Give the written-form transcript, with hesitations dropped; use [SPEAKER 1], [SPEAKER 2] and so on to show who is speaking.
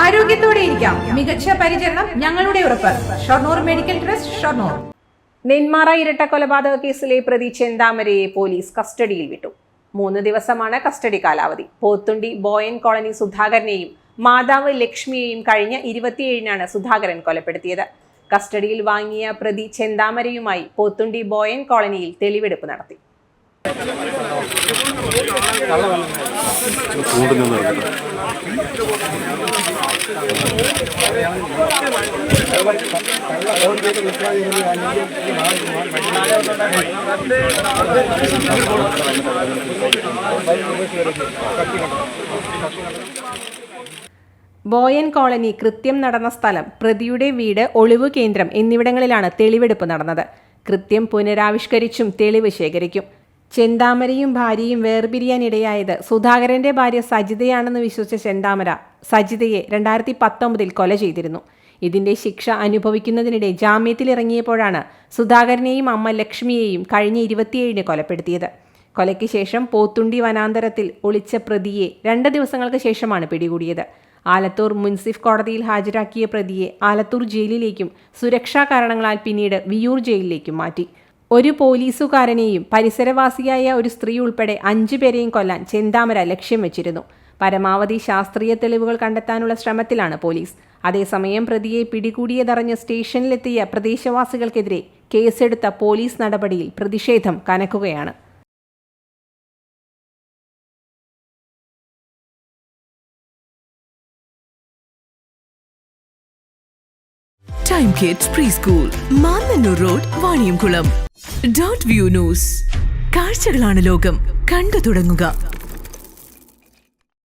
[SPEAKER 1] ആരോഗ്യത്തോടെ ഇരിക്കാം. മികച്ച പരിചരണം ഞങ്ങളുടെ ഉറപ്പ്. Shoranur medical trust, Shoranur.
[SPEAKER 2] നെന്മാറ ഇരട്ട കൊലപാതക കേസിലെ പ്രതി ചെന്താമരയെ പോലീസ് കസ്റ്റഡിയിൽ വിട്ടു. 3 ദിവസമാണ് കസ്റ്റഡി കാലാവധി. പോത്തുണ്ടി ബോയൻ കോളനി സുധാകരനെയും മാതാവ് ലക്ഷ്മിയെയും കഴിഞ്ഞ 27-നാണ് സുധാകരൻ കൊലപ്പെടുത്തിയത്. കസ്റ്റഡിയിൽ വാങ്ങിയ പ്രതി ചെന്താമരയുമായി പോത്തുണ്ടി ബോയൻ കോളനിയിൽ തെളിവെടുപ്പ് നടത്തി. ബോയൻ കോളനി, കൃത്യം നടന്ന സ്ഥലം, പ്രതിയുടെ വീട്, ഒളിവു കേന്ദ്രം എന്നിവിടങ്ങളിലാണ് തെളിവെടുപ്പ് നടന്നത്. കൃത്യം പുനരാവിഷ്കരിച്ചും തെളിവ് ശേഖരിക്കും. ചെന്താമരയും ഭാര്യയും വേർപിരിയാനിടയായത് സുധാകരന്റെ ഭാര്യ സജിതയാണെന്ന് വിശ്വസിച്ച ചെന്താമര സജിതയെ 2019 കൊല ചെയ്തിരുന്നു. ഇതിന്റെ ശിക്ഷ അനുഭവിക്കുന്നതിനിടെ ജാമ്യത്തിലിറങ്ങിയപ്പോഴാണ് സുധാകരനെയും അമ്മ ലക്ഷ്മിയെയും കഴിഞ്ഞ 27-ന് കൊലപ്പെടുത്തിയത്. കൊലയ്ക്ക് ശേഷം പോത്തുണ്ടി വനാന്തരത്തിൽ ഒളിച്ച പ്രതിയെ 2 ദിവസങ്ങൾക്ക് ശേഷമാണ് പിടികൂടിയത്. ആലത്തൂർ മുൻസിഫ് കോടതിയിൽ ഹാജരാക്കിയ പ്രതിയെ ആലത്തൂർ ജയിലിലേക്കും സുരക്ഷാ കാരണങ്ങളാൽ പിന്നീട് വിയൂർ ജയിലിലേക്കും മാറ്റി. ഒരു പോലീസുകാരനെയും പരിസരവാസിയായ ഒരു സ്ത്രീ ഉൾപ്പെടെ 5 പേരെയും കൊല്ലാൻ ചെന്താമര ലക്ഷ്യം വെച്ചിരുന്നു. പരമാവധി ശാസ്ത്രീയ തെളിവുകൾ കണ്ടെത്താനുള്ള ശ്രമത്തിലാണ് പോലീസ്. അതേസമയം പ്രതിയെ പിടികൂടിയതറിഞ്ഞ് സ്റ്റേഷനിലെത്തിയ പ്രദേശവാസികൾക്കെതിരെ കേസെടുത്ത പോലീസ് നടപടിയിൽ പ്രതിഷേധം കനക്കുകയാണ്.
[SPEAKER 3] Time Kids Preschool, Mannannur road, Vaniyamkulam. .view News. കാഴ്ചകളാണ് ലോകം, കണ്ടു തുടങ്ങുക.